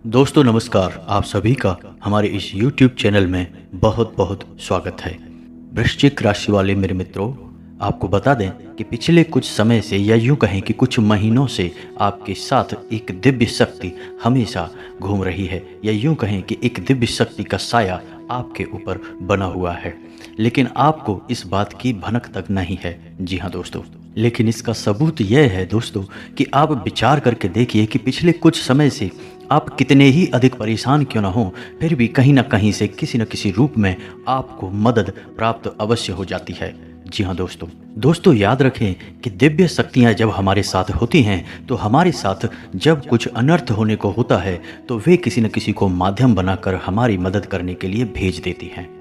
दोस्तों नमस्कार। आप सभी का हमारे इस YouTube चैनल में बहुत बहुत स्वागत है। वृश्चिक राशि वाले मेरे मित्रों, आपको बता दें कि पिछले कुछ समय से या यूं कहें कि कुछ महीनों से आपके साथ एक दिव्य शक्ति हमेशा घूम रही है, या यूं कहें कि एक दिव्य शक्ति का साया आपके ऊपर बना हुआ है, लेकिन आपको इस बात की भनक तक नहीं है। जी हाँ दोस्तों, लेकिन इसका सबूत यह है दोस्तों कि आप विचार करके देखिए कि पिछले कुछ समय से आप कितने ही अधिक परेशान क्यों ना हो, फिर भी कहीं ना कहीं से किसी न किसी रूप में आपको मदद प्राप्त अवश्य हो जाती है। जी हाँ दोस्तों याद रखें कि दिव्य शक्तियाँ जब हमारे साथ होती हैं तो हमारे साथ जब कुछ अनर्थ होने को होता है तो वे किसी न किसी को माध्यम बनाकर हमारी मदद करने के लिए भेज देती हैं।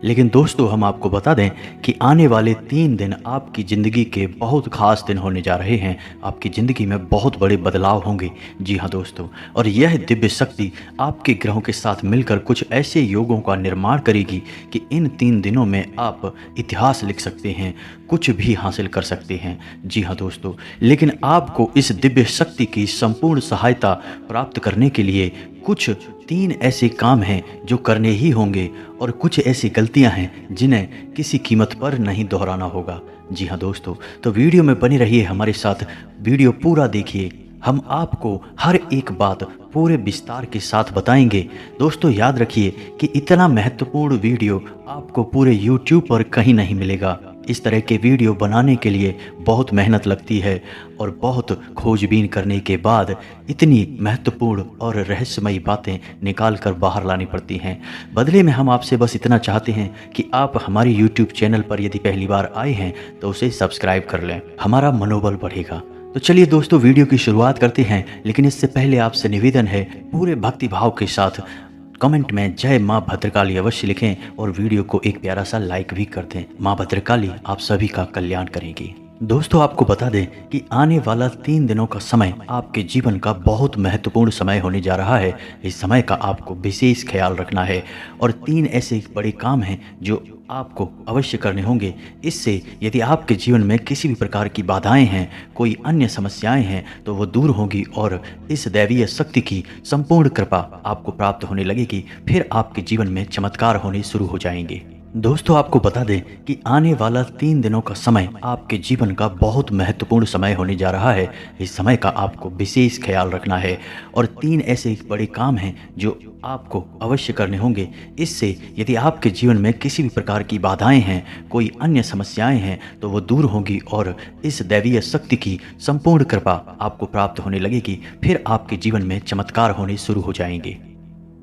लेकिन दोस्तों हम आपको बता दें कि आने वाले 3 दिन आपकी ज़िंदगी के बहुत ख़ास दिन होने जा रहे हैं। आपकी ज़िंदगी में बहुत बड़े बदलाव होंगे। जी हाँ दोस्तों, और यह दिव्य शक्ति आपके ग्रहों के साथ मिलकर कुछ ऐसे योगों का निर्माण करेगी कि इन 3 दिनों में आप इतिहास लिख सकते हैं, कुछ भी हासिल कर सकते हैं। जी हाँ दोस्तों, लेकिन आपको इस दिव्य शक्ति की संपूर्ण सहायता प्राप्त करने के लिए कुछ 3 ऐसे काम हैं जो करने ही होंगे, और कुछ ऐसी गलतियां हैं जिन्हें किसी कीमत पर नहीं दोहराना होगा। जी हाँ दोस्तों, तो वीडियो में बने रहिए हमारे साथ, वीडियो पूरा देखिए। हम आपको हर एक बात पूरे विस्तार के साथ बताएंगे। दोस्तों याद रखिए कि इतना महत्वपूर्ण वीडियो आपको पूरे YouTube पर कहीं नहीं मिलेगा। इस तरह के वीडियो बनाने के लिए बहुत मेहनत लगती है और बहुत खोजबीन करने के बाद इतनी महत्वपूर्ण और रहस्यमयी बातें निकाल कर बाहर लानी पड़ती हैं। बदले में हम आपसे बस इतना चाहते हैं कि आप हमारे YouTube चैनल पर यदि पहली बार आए हैं तो उसे सब्सक्राइब कर लें, हमारा मनोबल बढ़ेगा। तो चलिए दोस्तों वीडियो की शुरुआत करते हैं, लेकिन इससे पहले आपसे निवेदन है पूरे भक्ति भाव के साथ कमेंट में जय माँ भद्रकाली अवश्य लिखें और वीडियो को एक प्यारा सा लाइक भी कर दें। माँ भद्रकाली आप सभी का कल्याण करेंगी। दोस्तों आपको बता दें कि आने वाला 3 दिनों का समय आपके जीवन का बहुत महत्वपूर्ण समय होने जा रहा है। इस समय का आपको विशेष ख्याल रखना है और 3 ऐसे बड़े काम हैं जो आपको अवश्य करने होंगे। इससे यदि आपके जीवन में किसी भी प्रकार की बाधाएं हैं, कोई अन्य समस्याएं हैं, तो वो दूर होंगी और इस दैवीय शक्ति की संपूर्ण कृपा आपको प्राप्त होने लगेगी। फिर आपके जीवन में चमत्कार होने शुरू हो जाएंगे। दोस्तों आपको बता दें कि आने वाला 3 दिनों का समय आपके जीवन का बहुत महत्वपूर्ण समय होने जा रहा है। इस समय का आपको विशेष ख्याल रखना है और 3 ऐसे बड़े काम हैं जो आपको अवश्य करने होंगे। इससे यदि आपके जीवन में किसी भी प्रकार की बाधाएं हैं, कोई अन्य समस्याएं हैं, तो वो दूर होंगी और इस दैवीय शक्ति की संपूर्ण कृपा आपको प्राप्त होने लगेगी। फिर आपके जीवन में चमत्कार होने शुरू हो जाएंगे।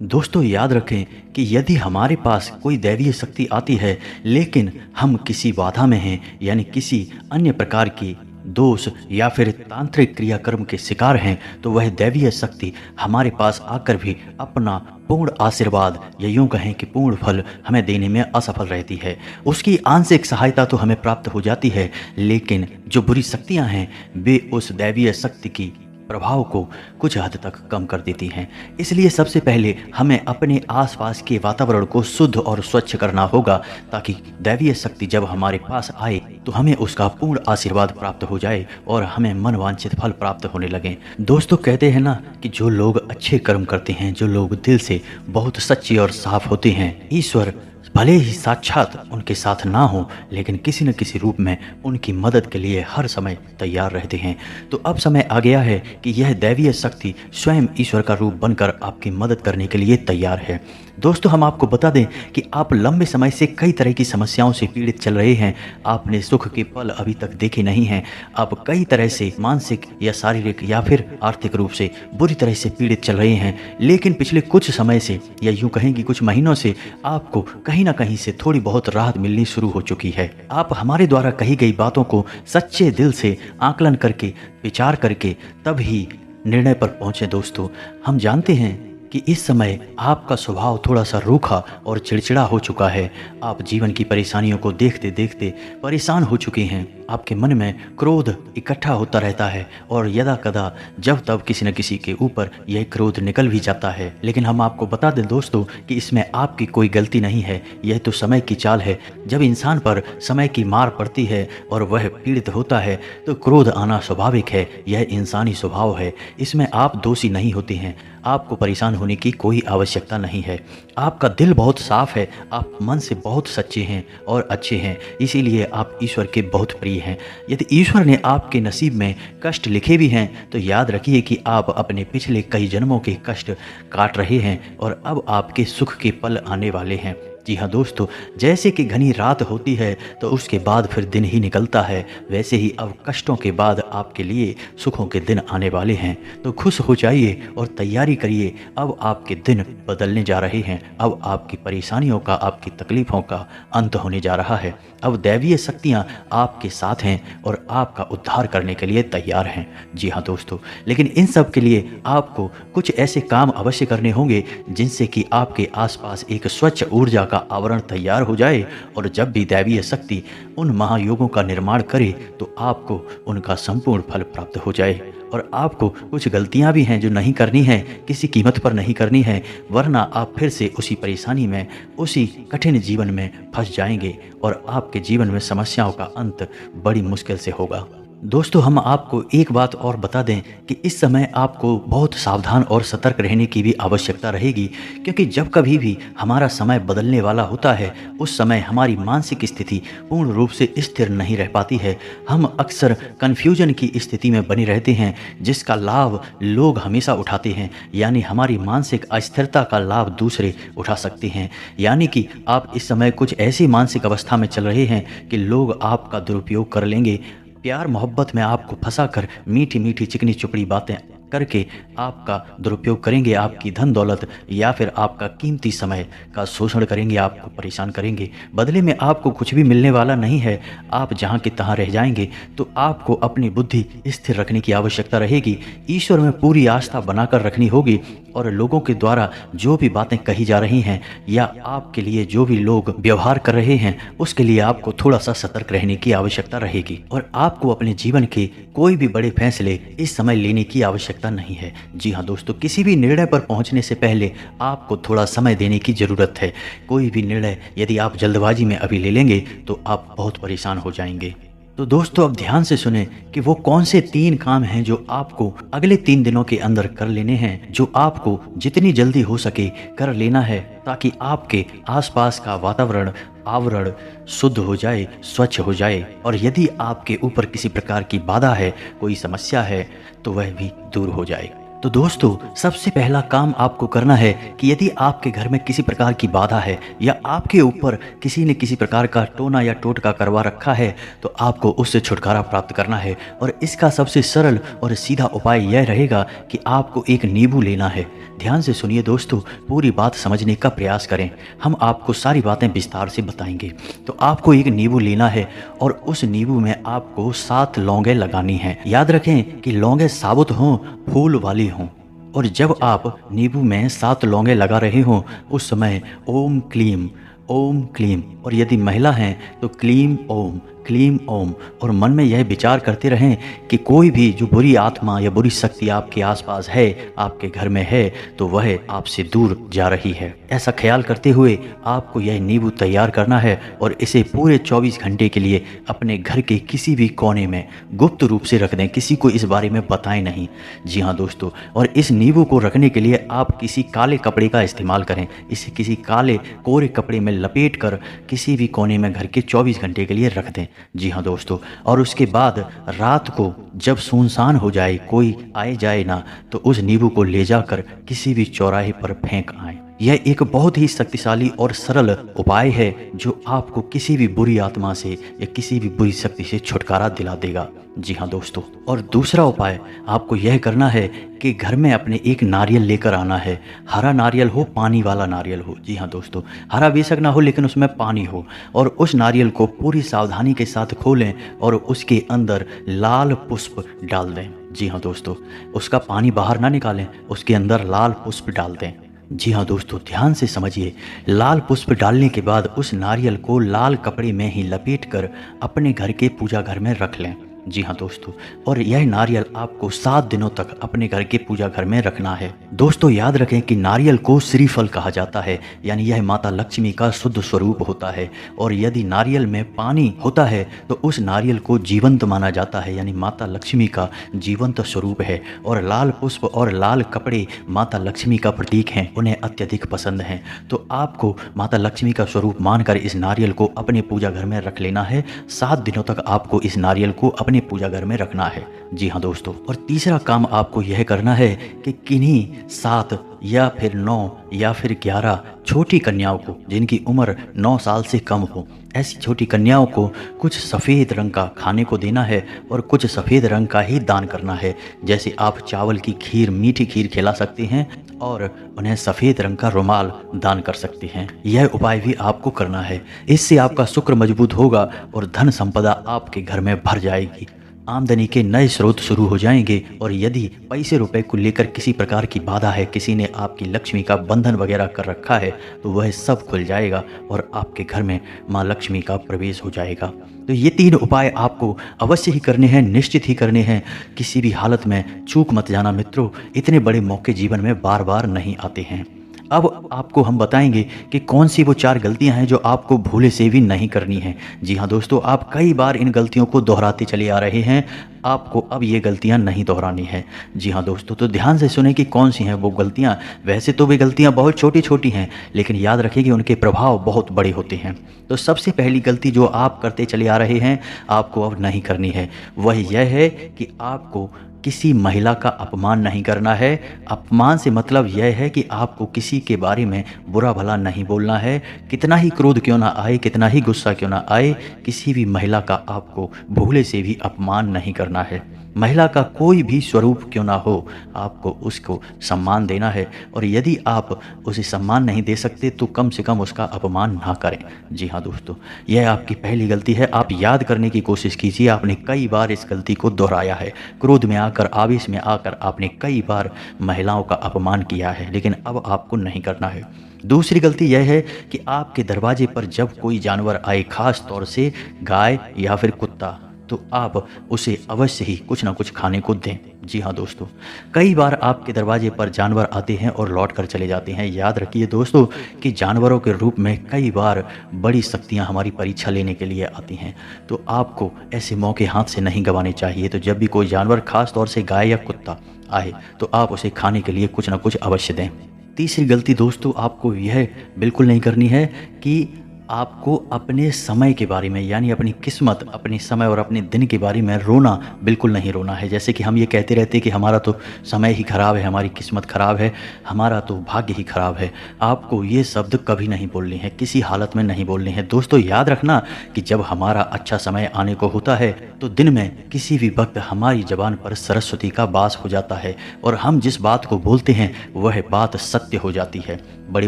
दोस्तों याद रखें कि यदि हमारे पास कोई दैवीय शक्ति आती है लेकिन हम किसी बाधा में हैं, यानी किसी अन्य प्रकार की दोष या फिर तांत्रिक क्रियाकर्म के शिकार हैं, तो वह दैवीय शक्ति हमारे पास आकर भी अपना पूर्ण आशीर्वाद या यूं कहें कि पूर्ण फल हमें देने में असफल रहती है। उसकी आंशिक सहायता तो हमें प्राप्त हो जाती है, लेकिन जो बुरी शक्तियां हैं वे उस दैवीय शक्ति की प्रभाव को कुछ हद तक कम कर देती हैं। इसलिए सबसे पहले हमें अपने आसपास के वातावरण को शुद्ध और स्वच्छ करना होगा, ताकि दैवीय शक्ति जब हमारे पास आए तो हमें उसका पूर्ण आशीर्वाद प्राप्त हो जाए और हमें मनवांछित फल प्राप्त होने लगे। दोस्तों कहते हैं ना कि जो लोग अच्छे कर्म करते हैं, जो लोग दिल से बहुत सच्चे और साफ होते हैं, ईश्वर भले ही साक्षात उनके साथ ना हो, लेकिन किसी न किसी रूप में उनकी मदद के लिए हर समय तैयार रहते हैं। तो अब समय आ गया है कि यह दैवीय शक्ति स्वयं ईश्वर का रूप बनकर आपकी मदद करने के लिए तैयार है। दोस्तों हम आपको बता दें कि आप लंबे समय से कई तरह की समस्याओं से पीड़ित चल रहे हैं। आपने सुख के पल अभी तक देखे नहीं हैं। आप कई तरह से मानसिक या शारीरिक या फिर आर्थिक रूप से बुरी तरह से पीड़ित चल रहे हैं, लेकिन पिछले कुछ समय से या यूं कहें कि कुछ महीनों से आपको कहीं ना कहीं से थोड़ी बहुत राहत मिलनी शुरू हो चुकी है। आप हमारे द्वारा कही गई बातों को सच्चे दिल से आकलन करके, विचार करके तब ही निर्णय पर पहुंचे। दोस्तों हम जानते हैं कि इस समय आपका स्वभाव थोड़ा सा रूखा और चिड़चिड़ा हो चुका है। आप जीवन की परेशानियों को देखते देखते परेशान हो चुके हैं। आपके मन में क्रोध इकट्ठा होता रहता है और यदा कदा जब तब किसी न किसी के ऊपर यह क्रोध निकल भी जाता है। लेकिन हम आपको बता दें दोस्तों कि इसमें आपकी कोई गलती नहीं है। यह तो समय की चाल है। जब इंसान पर समय की मार पड़ती है और वह पीड़ित होता है तो क्रोध आना स्वाभाविक है। यह इंसानी स्वभाव है, इसमें आप दोषी नहीं होते हैं। आपको परेशान होने की कोई आवश्यकता नहीं है। आपका दिल बहुत साफ है, आप मन से बहुत सच्चे हैं और अच्छे हैं, इसीलिए आप ईश्वर के बहुत प्रिय हैं। यदि ईश्वर ने आपके नसीब में कष्ट लिखे भी हैं तो याद रखिए कि आप अपने पिछले कई जन्मों के कष्ट काट रहे हैं और अब आपके सुख के पल आने वाले हैं। जी हाँ दोस्तों, जैसे कि घनी रात होती है तो उसके बाद फिर दिन ही निकलता है, वैसे ही अब कष्टों के बाद आपके लिए सुखों के दिन आने वाले हैं। तो खुश हो जाइए और तैयारी करिए, अब आपके दिन बदलने जा रहे हैं। अब आपकी परेशानियों का, आपकी तकलीफ़ों का अंत होने जा रहा है। अब दैवीय शक्तियाँ आपके साथ हैं और आपका उद्धार करने के लिए तैयार हैं। जी हाँ दोस्तों, लेकिन इन सब के लिए आपको कुछ ऐसे काम अवश्य करने होंगे जिनसे कि आपके आसपास एक स्वच्छ ऊर्जा का आवरण तैयार हो जाए, और जब भी दैवीय शक्ति उन महायोगों का निर्माण करे तो आपको उनका संपूर्ण फल प्राप्त हो जाए। और आपको कुछ गलतियां भी हैं जो नहीं करनी है, किसी कीमत पर नहीं करनी है, वरना आप फिर से उसी परेशानी में, उसी कठिन जीवन में फंस जाएंगे और आपके जीवन में समस्याओं का अंत बड़ी मुश्किल से होगा। दोस्तों, हम आपको एक बात और बता दें कि इस समय आपको बहुत सावधान और सतर्क रहने की भी आवश्यकता रहेगी, क्योंकि जब कभी भी हमारा समय बदलने वाला होता है उस समय हमारी मानसिक स्थिति पूर्ण रूप से स्थिर नहीं रह पाती है। हम अक्सर कन्फ्यूजन की स्थिति में बने रहते हैं, जिसका लाभ लोग हमेशा उठाते हैं, यानी हमारी मानसिक अस्थिरता का लाभ दूसरे उठा सकते हैं। यानी कि आप इस समय कुछ ऐसी मानसिक अवस्था में चल रहे हैं कि लोग आपका दुरुपयोग कर लेंगे, प्यार मोहब्बत में आपको फंसाकर मीठी मीठी चिकनी चुपड़ी बातें करके आपका दुरुपयोग करेंगे, आपकी धन दौलत या फिर आपका कीमती समय का शोषण करेंगे, आपको परेशान करेंगे। बदले में आपको कुछ भी मिलने वाला नहीं है, आप जहाँ के तहाँ रह जाएंगे। तो आपको अपनी बुद्धि स्थिर रखने की आवश्यकता रहेगी, ईश्वर में पूरी आस्था बनाकर रखनी होगी, और लोगों के द्वारा जो भी बातें कही जा रही हैं या आपके लिए जो भी लोग व्यवहार कर रहे हैं उसके लिए आपको थोड़ा सा सतर्क रहने की आवश्यकता रहेगी। और आपको अपने जीवन के कोई भी बड़े फैसले इस समय लेने की आवश्यकता नहीं है। जी हाँ दोस्तों, किसी भी निर्णय पर पहुंचने से पहले आपको थोड़ा समय देने की ज़रूरत है। कोई भी निर्णय यदि आप जल्दबाजी में अभी ले लेंगे तो आप बहुत परेशान हो जाएंगे। तो दोस्तों, अब ध्यान से सुने कि वो कौन से 3 काम हैं जो आपको अगले 3 दिनों के अंदर कर लेने हैं, जो आपको जितनी जल्दी हो सके कर लेना है, ताकि आपके आसपास का वातावरण, आवरण शुद्ध हो जाए, स्वच्छ हो जाए, और यदि आपके ऊपर किसी प्रकार की बाधा है, कोई समस्या है, तो वह भी दूर हो जाए। तो दोस्तों, सबसे पहला काम आपको करना है कि यदि आपके घर में किसी प्रकार की बाधा है या आपके ऊपर किसी ने किसी प्रकार का टोना या टोटका करवा रखा है, तो आपको उससे छुटकारा प्राप्त करना है। और इसका सबसे सरल और सीधा उपाय यह रहेगा कि आपको एक नींबू लेना है। ध्यान से सुनिए दोस्तों, पूरी बात समझने का प्रयास करें, हम आपको सारी बातें विस्तार से बताएंगे। तो आपको एक नींबू लेना है और उस नींबू में आपको 7 लौंगे लगानी हैं। याद रखें कि लौंगे साबुत हों, फूल वाली हों। और जब आप नींबू में 7 लौंगे लगा रहे हों उस समय ओम क्लीम, ओम क्लीम, और यदि महिला हैं तो क्लीम ओम, क्लीम ओम, और मन में यह विचार करते रहें कि कोई भी जो बुरी आत्मा या बुरी शक्ति आपके आसपास है, आपके घर में है, तो वह आपसे दूर जा रही है। ऐसा ख्याल करते हुए आपको यह नींबू तैयार करना है और इसे पूरे 24 घंटे के लिए अपने घर के किसी भी कोने में गुप्त रूप से रख दें, किसी को इस बारे में बताएं नहीं। जी हाँ दोस्तों, और इस नींबू को रखने के लिए आप किसी काले कपड़े का इस्तेमाल करें। इसे किसी काले कोरे कपड़े में लपेट कर किसी भी कोने में घर के 24 घंटे के लिए रख दें। जी हाँ दोस्तों, और उसके बाद रात को जब सुनसान हो जाए, कोई आए जाए ना, तो उस नींबू को ले जाकर किसी भी चौराहे पर फेंक आए। यह एक बहुत ही शक्तिशाली और सरल उपाय है जो आपको किसी भी बुरी आत्मा से या किसी भी बुरी शक्ति से छुटकारा दिला देगा। जी हाँ दोस्तों, और दूसरा उपाय आपको यह करना है कि घर में अपने एक नारियल लेकर आना है। हरा नारियल हो, पानी वाला नारियल हो। जी हाँ दोस्तों, हरा बेशक ना हो लेकिन उसमें पानी हो, और उस नारियल को पूरी सावधानी के साथ खोलें और उसके अंदर लाल पुष्प डाल दें। जी हाँ दोस्तों, उसका पानी बाहर ना निकालें, उसके अंदर लाल पुष्प डाल दें। जी हाँ दोस्तों, ध्यान से समझिए। लाल पुष्प डालने के बाद उस नारियल को लाल कपड़े में ही लपेटकर अपने घर के पूजा घर में रख लें। जी हाँ दोस्तों, और यह नारियल आपको 7 दिनों तक अपने घर के पूजा घर में रखना है। दोस्तों याद रखें कि नारियल को श्रीफल कहा जाता है, यानी यह माता लक्ष्मी का शुद्ध स्वरूप होता है। और यदि नारियल में पानी होता है तो उस नारियल को जीवंत माना जाता है, यानी माता लक्ष्मी का जीवंत स्वरूप है। और लाल पुष्प और लाल कपड़े माता लक्ष्मी का प्रतीक हैं, उन्हें अत्यधिक पसंद हैं। तो आपको माता लक्ष्मी का स्वरूप मानकर इस नारियल को अपने पूजा घर में रख लेना है। 7 दिनों तक आपको इस नारियल को अपने पूजा घर में रखना है। जी हाँ दोस्तों, और तीसरा काम आपको यह करना है कि किन्हीं 7 या फिर 9 या फिर 11 छोटी कन्याओं को, जिनकी उम्र 9 साल से कम हो, ऐसी छोटी कन्याओं को कुछ सफ़ेद रंग का खाने को देना है और कुछ सफ़ेद रंग का ही दान करना है। जैसे आप चावल की खीर, मीठी खीर खिला सकते हैं और उन्हें सफ़ेद रंग का रुमाल दान कर सकते हैं। यह उपाय भी आपको करना है। इससे आपका शुक्र मजबूत होगा और धन संपदा आपके घर में भर जाएगी। आमदनी के नए स्रोत शुरू हो जाएंगे। और यदि पैसे रुपए को लेकर किसी प्रकार की बाधा है, किसी ने आपकी लक्ष्मी का बंधन वगैरह कर रखा है, तो वह सब खुल जाएगा और आपके घर में माँ लक्ष्मी का प्रवेश हो जाएगा। तो ये 3 उपाय आपको अवश्य ही करने हैं, निश्चित ही करने हैं। किसी भी हालत में चूक मत जाना मित्रों, इतने बड़े मौके जीवन में बार बार नहीं आते हैं। अब आपको हम बताएंगे कि कौन सी वो 4 गलतियां हैं जो आपको भूले से भी नहीं करनी है। जी हाँ दोस्तों, आप कई बार इन गलतियों को दोहराते चले आ रहे हैं, आपको अब ये गलतियां नहीं दोहरानी है। जी हाँ दोस्तों, तो ध्यान से सुने कि कौन सी हैं वो गलतियां। वैसे तो वे गलतियां बहुत छोटी छोटी हैं, लेकिन याद रखिए कि उनके प्रभाव बहुत बड़े होते हैं। तो सबसे पहली गलती जो आप करते चले आ रहे हैं, आपको अब नहीं करनी है, वह यह है कि आपको किसी महिला का अपमान नहीं करना है। अपमान से मतलब यह है कि आपको किसी के बारे में बुरा भला नहीं बोलना है। कितना ही क्रोध क्यों ना आए, कितना ही गुस्सा क्यों ना आए, किसी भी महिला का आपको भूले से भी अपमान नहीं करना है। महिला का कोई भी स्वरूप क्यों ना हो, आपको उसको सम्मान देना है। और यदि आप उसे सम्मान नहीं दे सकते तो कम से कम उसका अपमान ना करें। जी हाँ दोस्तों, यह आपकी पहली गलती है। आप याद करने की कोशिश कीजिए, आपने कई बार इस गलती को दोहराया है। क्रोध में आकर, आवेश में आकर आपने कई बार महिलाओं का अपमान किया है, लेकिन अब आपको नहीं करना है। दूसरी गलती यह है कि आपके दरवाजे पर जब कोई जानवर आए, खास तौर से गाय या फिर कुत्ता, तो आप उसे अवश्य ही कुछ ना कुछ खाने को दें। जी हाँ दोस्तों, कई बार आपके दरवाजे पर जानवर आते हैं और लौट कर चले जाते हैं। याद रखिए दोस्तों कि जानवरों के रूप में कई बार बड़ी शक्तियाँ हमारी परीक्षा लेने के लिए आती हैं, तो आपको ऐसे मौके हाथ से नहीं गंवाने चाहिए। तो जब भी कोई जानवर, खास तौर से गाय या कुत्ता आए, तो आप उसे खाने के लिए कुछ ना कुछ अवश्य दें। तीसरी गलती दोस्तों आपको यह बिल्कुल नहीं करनी है कि आपको अपने समय के बारे में, यानी अपनी किस्मत, अपने समय और अपने दिन के बारे में रोना बिल्कुल नहीं रोना है। जैसे कि हम ये कहते रहते कि हमारा तो समय ही खराब है, हमारी किस्मत खराब है, हमारा तो भाग्य ही खराब है। आपको ये शब्द कभी नहीं बोलने हैं, किसी हालत में नहीं बोलने हैं। दोस्तों याद रखना कि जब हमारा अच्छा समय आने को होता है तो दिन में किसी भी वक्त हमारी ज़बान पर सरस्वती का वास हो जाता है और हम जिस बात को बोलते हैं वह बात सत्य हो जाती है। बड़े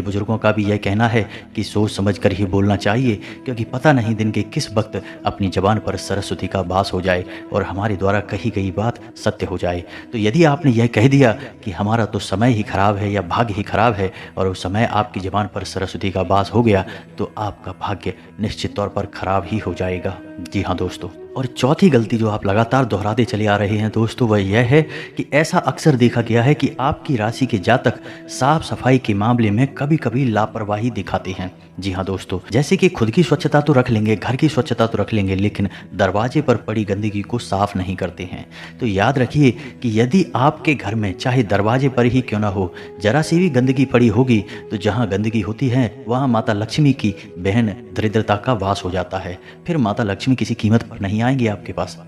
बुजुर्गों का भी यह कहना है कि सोच समझ कर ही बोलना चाहिए, क्योंकि पता नहीं दिन के किस वक्त अपनी ज़बान पर सरस्वती का वास हो जाए और हमारे द्वारा कही गई बात सत्य हो जाए। तो यदि आपने यह कह दिया कि हमारा तो समय ही खराब है या भाग्य ही खराब है, और उस समय आपकी ज़बान पर सरस्वती का वास हो गया, तो आपका भाग्य निश्चित तौर पर खराब ही हो जाएगा। जी हाँ दोस्तों, और चौथी गलती जो आप लगातार दोहराते चले आ रहे हैं दोस्तों, वह यह है कि ऐसा अक्सर देखा गया है कि आपकी राशि के जातक साफ सफाई के मामले में कभी कभी लापरवाही दिखाते हैं। जी हाँ दोस्तों, जैसे कि खुद की स्वच्छता तो रख लेंगे, घर की स्वच्छता तो रख लेंगे, लेकिन दरवाजे पर पड़ी गंदगी को साफ नहीं करते हैं। तो याद रखिए कि यदि आपके घर में चाहे दरवाजे पर ही क्यों ना हो, जरा सी भी गंदगी पड़ी होगी, तो जहाँ गंदगी होती है वहाँ माता लक्ष्मी की बहन दरिद्रता का वास हो जाता है। फिर माता लक्ष्मी किसी कीमत पर नहीं आएंगी आपके पास।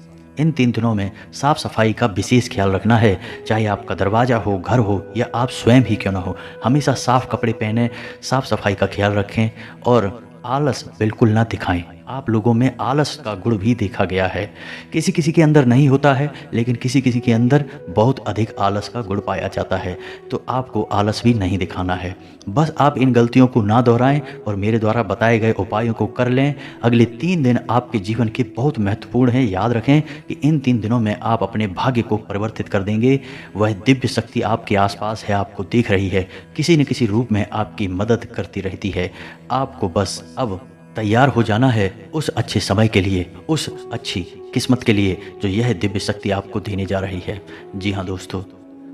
इन 3 दिनों में साफ सफाई का विशेष ख्याल रखना है, चाहे आपका दरवाज़ा हो, घर हो या आप स्वयं ही क्यों ना हो। हमेशा साफ कपड़े पहने, साफ सफाई का ख्याल रखें और आलस बिल्कुल ना दिखाएं। आप लोगों में आलस का गुण भी देखा गया है। किसी किसी के अंदर नहीं होता है, लेकिन किसी किसी के अंदर बहुत अधिक आलस का गुण पाया जाता है। तो आपको आलस भी नहीं दिखाना है। बस आप इन गलतियों को ना दोहराएं और मेरे द्वारा बताए गए उपायों को कर लें। अगले 3 दिन आपके जीवन के बहुत महत्वपूर्ण हैं। याद रखें कि इन 3 दिनों में आप अपने भाग्य को परिवर्तित कर देंगे। वह दिव्य शक्ति आपके आसपास है, आपको देख रही है, किसी न किसी रूप में आपकी मदद करती रहती है। आपको बस अब तैयार हो जाना है उस अच्छे समय के लिए, उस अच्छी किस्मत के लिए जो यह दिव्य शक्ति आपको देने जा रही है। जी हाँ दोस्तों,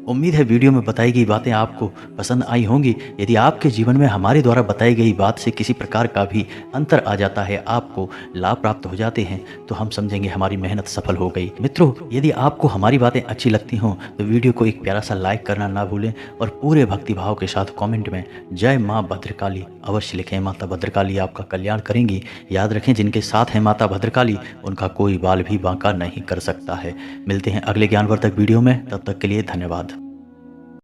उम्मीद है वीडियो में बताई गई बातें आपको पसंद आई होंगी। यदि आपके जीवन में हमारे द्वारा बताई गई बात से किसी प्रकार का भी अंतर आ जाता है, आपको लाभ प्राप्त हो जाते हैं, तो हम समझेंगे हमारी मेहनत सफल हो गई। मित्रों, यदि आपको हमारी बातें अच्छी लगती हों तो वीडियो को एक प्यारा सा लाइक करना ना भूलें और पूरे भक्तिभाव के साथ कॉमेंट में जय माँ भद्रकाली अवश्य लिखें। माता भद्रकाली आपका कल्याण करेंगी। याद रखें, जिनके साथ है माता भद्रकाली उनका कोई बाल भी बांका नहीं कर सकता है। मिलते हैं अगले ज्ञानवर्धक वीडियो में, तब तक के लिए धन्यवाद।